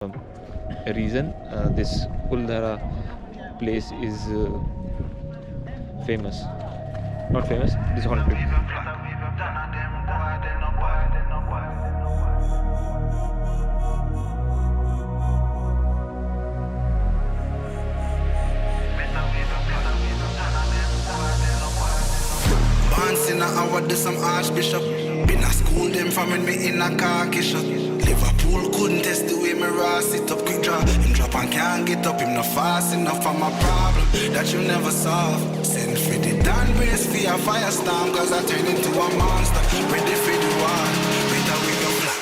reason this Kuldhara place is famous. Not famous, it is haunted. Once in a hour, do some archbishop. Been a school them from when me in a khaki shot. Liverpool couldn't test the way me raw sit up quick draw. Him drop and can't get up, him not fast enough for my problem that you never solve. Send for the Dan brace for a firestorm, cause I turn into a monster. Ready for the war, better we go black.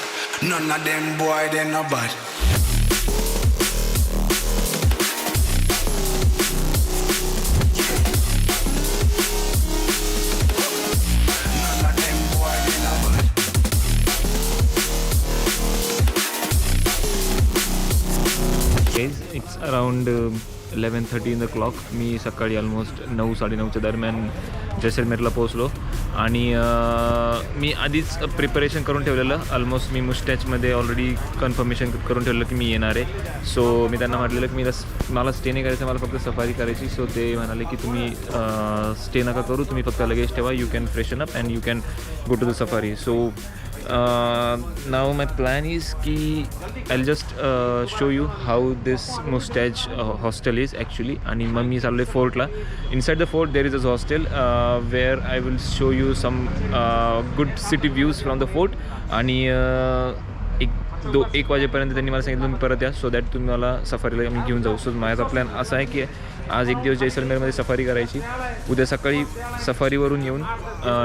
None of them boy, they no bad. Guys, it's around 11:30 in the clock. मी सकाळी almost 9-9:30च्या दरम्यान जैसलमेरला पोहोचलो आणि मी आधीच preparation करून ठेवलेलं. Almost मी मुस्टॅचमध्ये already confirmation करून ठेवलं की मी येणार आहे. सो मी त्यांना म्हटलेलं की मला स्टे नाही करायचं, मला फक्त सफारी करायची. सो ते म्हणाले की तुम्ही स्टे नका करू, तुम्ही फक्त लगेच ठेवा, you can freshen up and you can go to the safari. So now my plan is ki I'll just show you how this Mustaj hostel is actually. And mummy is already fort la. Inside the fort there is a hostel where I will show you some good city views from the fort. आणि 1 वाजेपर्यंत त्यांनी मला सांगितलं तुम्ही परत या, so that तुम्ही मला सफारीला मी घेऊन जाऊ. सो माझा प्लॅन असा आहे की आज एक दिवस जैसलमेरमध्ये सफारी करायची, उद्या सकाळी सफारीवरून येऊन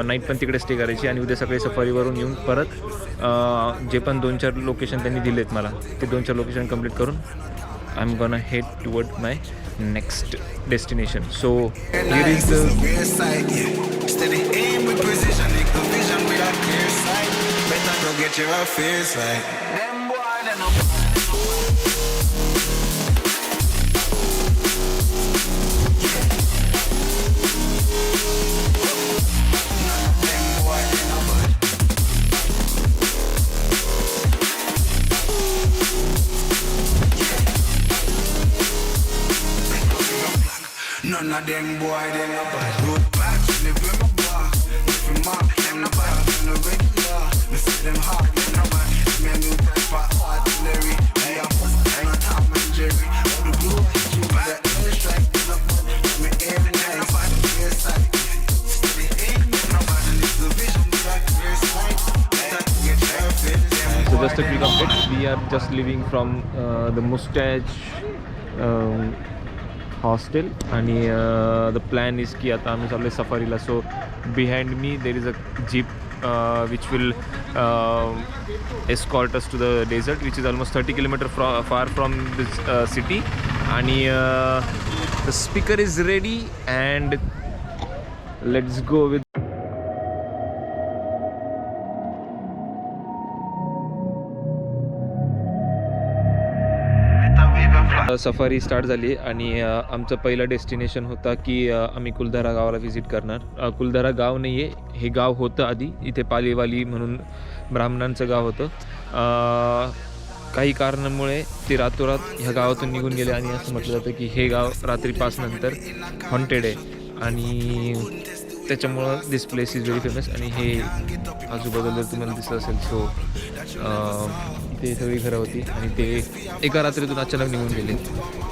नाईट पण तिकडे स्टे करायची आणि उद्या सकाळी सफारीवरून येऊन परत जे पण 2-4 लोकेशन त्यांनी दिलेत मला ते 2-4 लोकेशन कंप्लीट करून I am gonna head toward my next destination. So here is get your affairs right. Them boy, they no. None of them boy, they no bad. Road back, live with my bar. If you mark, them no bad, them no regular. Me see them hot, them no bad. Me a new type of artillery. Me a bust, I ain't Tom and Jerry. All the blue, you better airstrike, them no bad. Me aim nice, clear sight. Steady aim, them no bad. And it's the vision, we got clear sight. Better get your fit. So just a quick update, we are just leaving from the Mustaj hostel आणि the plan is की आता आम्ही चाललो सफारीला. So behind me there is a jeep which will escort us to the desert, which is almost 30 kilometers far from this city. आणि the speaker is ready and let's go with safari start झाली आणि आमचं पहिलं destination होता की आम्ही कुलधरा गावाला visit करणार. कुलधरा गाव नाही आहे, हे गाव होतं आधी, इथे पालेवाली म्हणून ब्राह्मणांचं गाव होतं. काही कारणामुळे ते रातोरात ह्या गावातून निघून गेले आणि असं म्हटलं जातं की हे गाव रात्री 5 नंतर हॉन्टेड आहे आणि त्याच्यामुळं दिस प्लेस इज व्हेरी फेमस. आणि हे आजूबाजूला जर तुम्हाला दिसलं असेल सो ते सगळी घरं होती आणि ते एका रात्रीतून अचानक निघून गेले.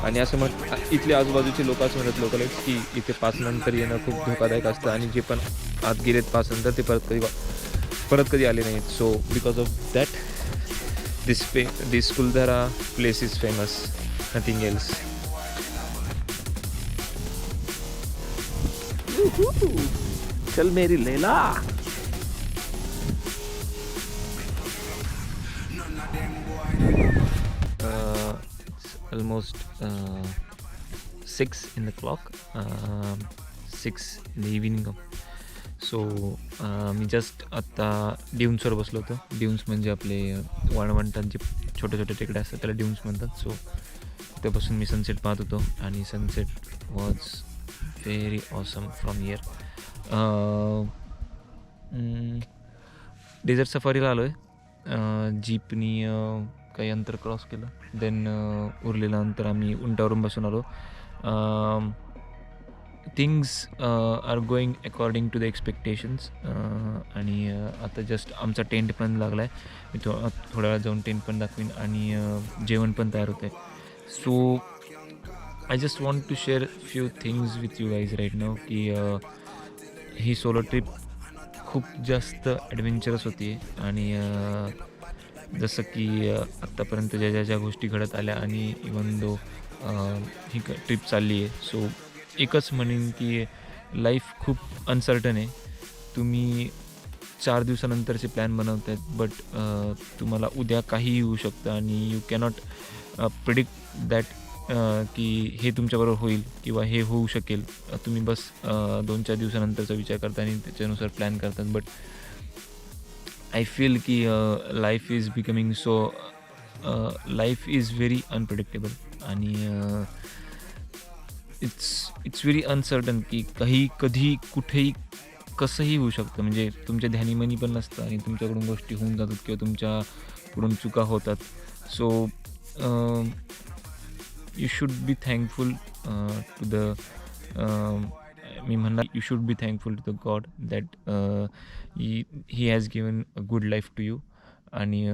आणि असं इथले आजूबाजूचे लोक असं म्हणत लोकलाईट्स की इथे 5 नंतर येणं खूप धोकादायक असतं आणि जे पण आत गेलेत 5 नंतर ते परत कधी आले नाहीत. So because of that this Kuldhara place is famous, nothing else. चल मेरी Laila. Almost 6 in the clock, 6 in the evening. So मी जस्ट आत्ता ड्यून्सवर बसलो होतो. ड्यून्स म्हणजे आपले वाळवंटात जे छोटे छोटे टेकडे असतात त्याला ड्यून्स म्हणतात. सो त्यापासून मी सनसेट पाहत होतो आणि sunset was very awesome from here. Desert सफारीला आलो आहे जीपनी काही अंतर क्रॉस केलं. देन उरलेलं अंतर आम्ही उंटावरून बसून आलो. Things are going according to the expectations. आणि आता जस्ट आमचा टेंट पण लागला आहे. मी थोड्या वेळात जाऊन टेंट पण दाखवीन आणि जेवण पण तयार होतं आहे. So I just want to share few things with you guys right now की ही सोलो ट्रिप खूप जास्त ॲडव्हेंचरस होती आणि जसं की आत्तापर्यंत ज्या गोष्टी घडत आल्या आणि इवन दो ही ट्रिप चालली आहे. सो एकच म्हणेन की लाईफ खूप अनसर्टन आहे. तुम्ही 4 दिवसानंतरचे प्लॅन बनवत आहेत बट तुम्हाला उद्या काहीही होऊ शकतं आणि यू कॅनॉट प्रिडिक्ट दॅट की हे तुमच्याबरोबर होईल किंवा हे होऊ शकेल. तुम्ही बस 2-4 दिवसानंतरचा विचार करता आणि त्याच्यानुसार प्लॅन करतात. बट आय फील की life is becoming so life is very unpredictable आणि इट्स व्हेरी अनसर्टन की काही कधी कुठेही कसंही होऊ शकतं. म्हणजे तुमच्या ध्यानीमनी पण नसतं आणि तुमच्याकडून गोष्टी होऊन जातात किंवा तुमच्याकडून चुका होतात. So you should be thankful to the मी म्हणणार you should be thankful to the god that he has given a good life to you आणि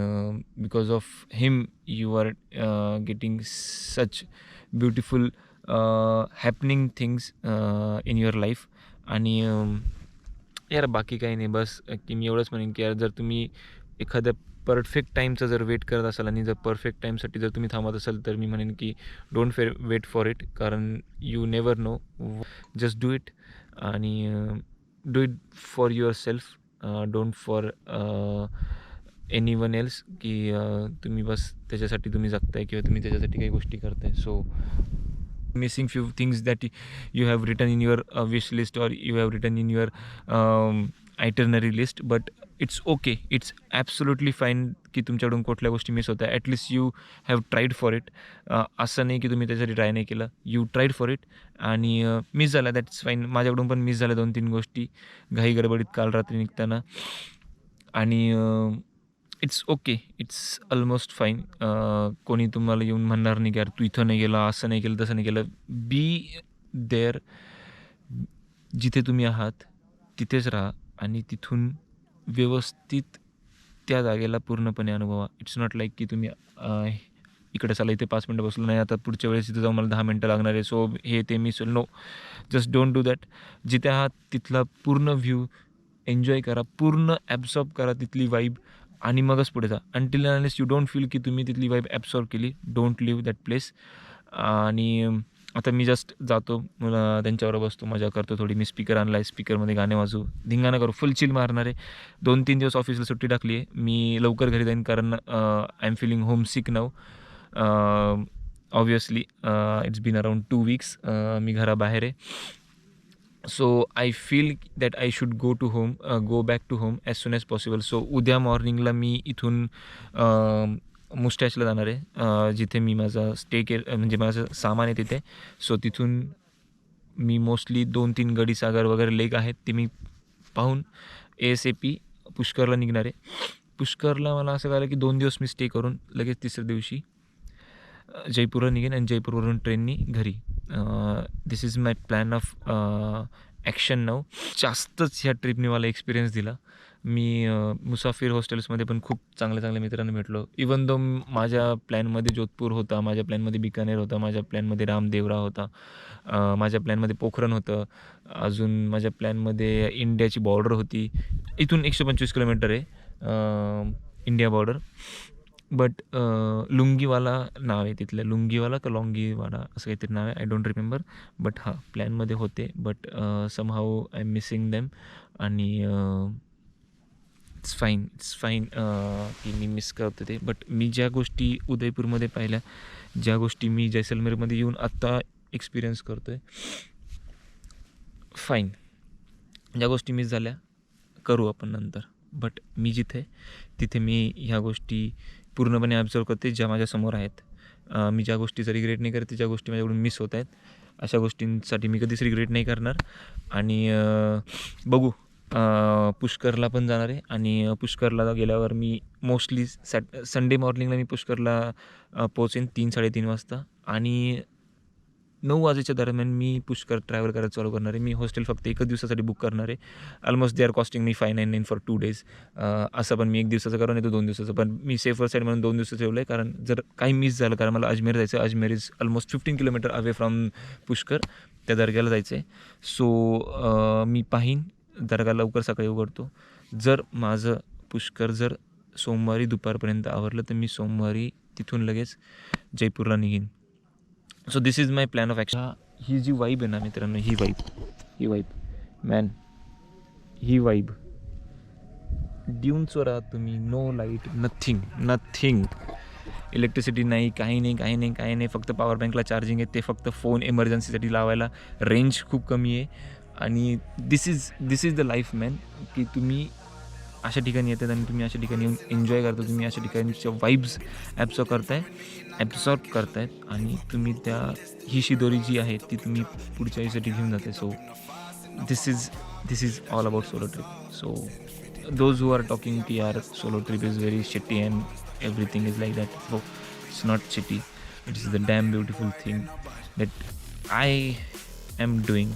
because of him you are getting such beautiful happening things in your life. आणि यार बाकी काही नाही. बस की मी एवढंच म्हणेन की यार जर तुम्ही एखाद्या परफेक्ट टाईमचा जर वेट करत असाल आणि जर परफेक्ट टाईमसाठी जर तुम्ही थांबत असाल तर मी म्हणेन की डोंट वेट फॉर इट. कारण you never know. Just do it आणि do it for yourself. Don't for anyone else की तुम्ही बस त्याच्यासाठी तुम्ही जगताय किंवा तुम्ही त्याच्यासाठी काही गोष्टी करताय. So missing few things that you have written in your wish list or you have written in your itinerary list, but it's okay, it's absolutely fine की तुमच्याकडून कुठल्या गोष्टी मिस होत्या. At least you have tried for it. असं नाही की तुम्ही त्याच्यासाठी ट्राय नाही केलं. यू ट्राईड फॉर इट आणि मिस झाला दॅट्स फाईन. माझ्याकडून पण मिस झाल्या 2-3 गोष्टी घाई गडबडीत काल रात्री निघताना आणि it's okay, it's almost fine. कोणी तुम्हाला येऊन म्हणणार नाही की यार तू इथं नाही गेला, असं नाही केलं, तसं नाही केलं. बी देअर, जिथे तुम्ही आहात तिथेच राहा आणि तिथून व्यवस्थित त्या जागेला पूर्णपणे अनुभवा. इट्स नॉट लाईक की तुम्ही इकडे चला इथे 5 मिनटं बसलो नाही, आता पुढच्या वेळेस इथं जाऊन मला 10 मिनटं लागणार आहे, सो हे ते मिस होईल. No, just don't do that. जिथे आहात तिथला पूर्ण व्ह्यू एन्जॉय करा, पूर्ण ॲब्सॉर्ब करा तिथली वाईब आणि मगच पुढे जा. Until unless you don't feel की तुम्ही तिथली वाईब ॲब्सॉर्ब केली, डोंट लिव्ह दॅट प्लेस. आणि आता मी जस्ट जातो, मला त्यांच्यावर बसतो, मजा करतो थोडी. मी स्पीकर आणला आहे, स्पीकरमध्ये गाणे वाजू, धिंगाणा करू, फुल चिल मारणार आहे. 2-3 दिवस ऑफिसला सुट्टी टाकली आहे. मी लवकर घरी जाईन कारण I am feeling homesick now. Obviously it's been around 2 weeks मी घराबाहेर आहे. So I feel that I should go back to home as soon as possible. So उद्या मॉर्निंगला मी इथून मुस्टॅचला जाणार आहे, जिथे मी माझा म्हणजे माझं सामान आहे तिथे. सो तिथून मी मोस्टली 2-3 गडीसागर वगैरे लेक आहेत ते मी पाहून ASAP पुष्करला निघणार आहे. पुष्करला मला असं कळलं की 2 दिवस मी स्टे करून लगेच तिसऱ्या दिवशी जयपूरला निघेन आणि जयपूरवरून ट्रेननी घरी. This is my plan of action now. जास्तच ह्या ट्रिपने मला एक्सपिरियन्स दिला. मी मुसाफिर हॉस्टेल्समध्ये पण खूप चांगल्या मित्रांना भेटलो. इवन दो माझ्या प्लॅनमध्ये जोधपूर होता, माझ्या प्लॅनमध्ये बिकानेर होता, माझ्या प्लॅनमध्ये रामदेवरा होता, माझ्या प्लॅनमध्ये पोखरण होतं, अजून माझ्या प्लॅनमध्ये इंडियाची बॉर्डर होती. इथून 125 किलोमीटर आहे इंडिया बॉर्डर. बट लुंगीवाला नाव आहे तिथलं, लुंगीवाला का लॉंगीवाला असं काहीतरी नाव आहे, आय डोंट रिमेंबर. बट हां, प्लॅनमध्ये होते but somehow I am missing them. आणि इट्स फाईन की मी मिस करतो ते. बट मी ज्या गोष्टी उदयपूरमध्ये पाहिल्या, ज्या गोष्टी मी जैसलमेरमध्ये येऊन आत्ता एक्सपिरियन्स करतो आहे, फाईन. ज्या गोष्टी मिस झाल्या करू आपण नंतर. बट मी जिथे तिथे मी ह्या गोष्टी पूर्णपणे ऑब्झर्व करते ज्या माझ्यासमोर आहेत. मी ज्या गोष्टीचा रिग्रेट नाही करते, ज्या गोष्टी माझ्याकडून मिस होत आहेत, अशा गोष्टींसाठी मी कधीच रिग्रेट नाही करणार. आणि बघू पुष्करला पण जाणार आहे आणि पुष्करला गेल्यावर मी मोस्टली संडे मॉर्निंगला मी पुष्करला पोहोचेन 3-3:30 वाजता आणि 9 वाजेच्या दरम्यान मी पुष्कर ट्रॅव्हल करायला चालू करणार आहे. मी हॉस्टेल फक्त एकच दिवसासाठी बुक करणार आहे. Almost they are costing me 599 for 2 days. असं पण मी 1 दिवसाचं करून येतो 2 दिवसाचं, पण मी सेफर साईड म्हणून 2 दिवसाचं ठेवलं आहे, कारण जर काही मिस झालं, कारण मला अजमेर जायचं. Ajmer is almost 15 kilometre away from Pushkar. त्या दर्ग्याला जायचं आहे. सो मी पाहीन दर्गा लवकर सकाळी उघडतो. जर माझं पुष्कर जर सोमवारी दुपारपर्यंत आवरलं तर मी सोमवारी तिथून लगेच जयपूरला निघीन. So this is my plan of action. ही जी वाईब आहे ना मित्रांनो, ही वाईब मॅन, ही वाईब ड्यून्सवर आहात तुम्ही. नो लाईट, नथिंग, इलेक्ट्रिसिटी नाही, काही नाही. फक्त पॉवर बँकला चार्जिंग आहे, ते फक्त फोन एमर्जन्सीसाठी लावायला. रेंज खूप कमी आहे आणि दिस इज द लाईफ मॅन, की तुम्ही अशा ठिकाणी येतात आणि तुम्ही अशा ठिकाणी येऊन एन्जॉय करता. तुम्ही अशा ठिकाणच्या वाईब्स ॲब्सॉर्ब करतायत आणि तुम्ही ही शिदोरी जी आहे ती तुम्ही पुढच्या आयुष्यासाठी घेऊन जाते. So this is all about solo trip. So those who are talking की यार solo trip is very shitty and everything is like that. हो, it's not shitty. It is the damn beautiful thing that I am doing,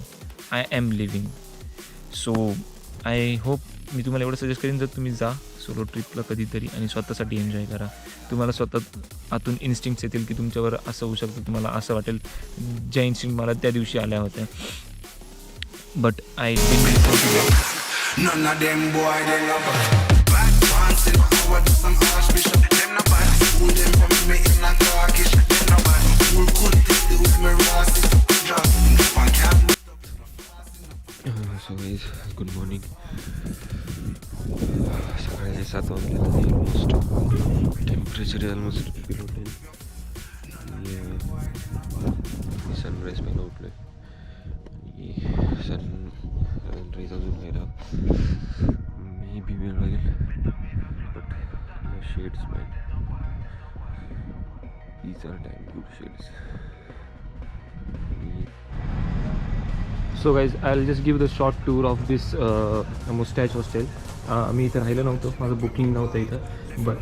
I am living. So I hope मी तुम्हाला एवढं suggest करीन, जर तुम्ही जा सोलो ट्रिपला कधीतरी आणि स्वतःसाठी एन्जॉय करा. तुम्हाला स्वतः आतून इन्स्टिंक्ट्स येतील की तुमच्यावर असं होऊ शकतं, तुम्हाला असं वाटेल ज्या इन्स्टिंक्ट मला त्या दिवशी आल्या होत्या. But I None of them boy, they no bad. Bad pants in power, do some archbishop. Them no bad. School them from me in a Turkish. Them no bad. School could take the with me racist. Just enough and can't. So guys good morning. सकाळचे 7 वाजले आणि almost temperature almost below 10 आणि sunrise पहिला उठलो आहे आणि sunrise अजून व्हायला मे बी वेळ लागेल. बट या shades man, these are damn good shades. So guys I will just give the short tour of this mustache hostel. मी इथं राहिलं नव्हतं, माझं बुकिंग नव्हतं इथं, बट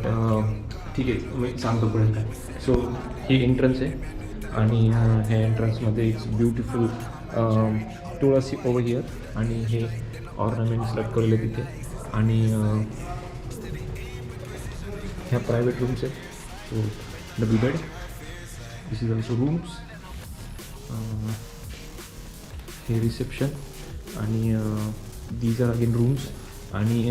ठीक आहे मी सांगतो पुढे काय. सो ही एंट्रन्स आहे आणि ह्या एंट्रन्समध्ये it's beautiful Tulsi over here आणि हे ऑर्नामेंट्स लटकवलेले तिथे आणि ह्या प्रायव्हेट रूम्स आहेत. So double bed, this is also rooms. हे रिसेप्शन आणि दीज आर अगेन रूम्स आणि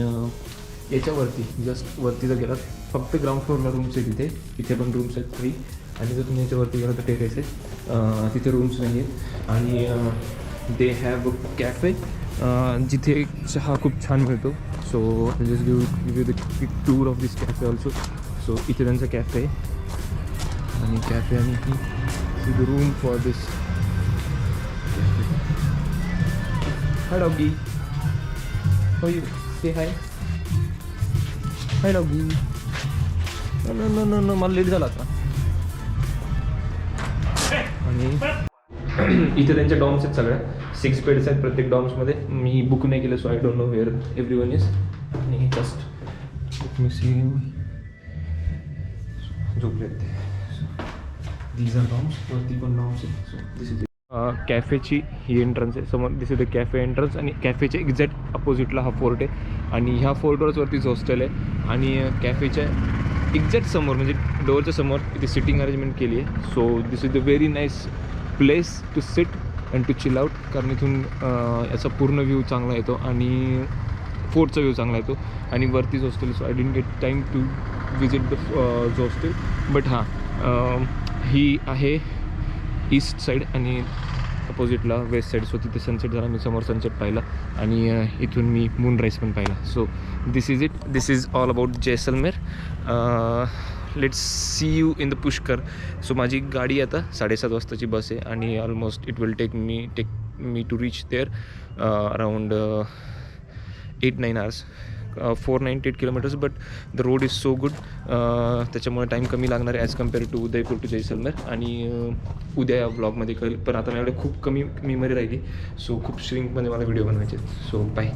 याच्यावरती जस्ट वरती जर गेलात फक्त ग्राउंड फ्लोअरला रूम्स आहेत इथे पण रूम्स आहेत काही. आणि जर तुम्ही याच्यावरती गेला तर टेरेस आहे, तिथे रूम्स नाही आहेत. आणि दे हॅव कॅफे जिथे चहा खूप छान मिळतो. So just give you the quick tour of this cafe also. So इथे त्यांचा कॅफे आहे आणि कॅफे आणि ही the room for this. Hi doggy. How are you? Say hi. Hi doggy. No, मला लेट झाला आता. आणि इथे त्यांच्या डॉर्म्स आहेत सगळ्या, 6 बेड्स आहेत प्रत्येक डॉर्म्समध्ये. मी बुक नाही केलं, so I don't know where everyone is. आणि जस्ट मी सी झोपले ते. दीज आर डॉर्म्स, वरती पण डॉर्म्स आहेत. सो दिस इज कॅफेची ही एंट्रन्स आहे समोर. This is the cafe entrance आणि कॅफेच्या एक्झॅक्ट अपोजिटला हा फोर्ट आहे आणि ह्या फोर्टवरच वरतीच हॉस्टेल आहे. आणि कॅफेच्या एक्झॅक्ट समोर म्हणजे डोअरच्या समोर इथे सिटिंग अरेंजमेंट केली आहे. So this is the very nice place to sit and to chill out, कारण इथून याचा पूर्ण व्ह्यू चांगला येतो आणि फोर्टचा व्ह्यू चांगला येतो आणि वरतीच hostel. So I didn't get time to visit the hostel. But हां, ही आहे ईस्ट साईड आणि अपोजिटला वेस्ट साईड. सो तिथे सनसेट झाला, मी समोर सनसेट पाहिला आणि इथून मी मूनराईज पण पाहिला. So this is it. This is all about Jaisalmer. Let's see you in the Pushkar. So माझी गाडी आता 7:30 वाजताची बस आहे आणि almost it will take me to reach there around 8-9 hours, 498 kilometers. But the road is so good, त्याच्यामुळे time कमी लागणार आहे as compare to Udaipur to Jaisalmer. आणि उद्या या ब्लॉगमध्ये कळेल, पण आता माझ्याकडे खूप कमी मेमरी राहिली. सो खूप श्रिंकमध्ये मला व्हिडिओ बनवायचे. So bye.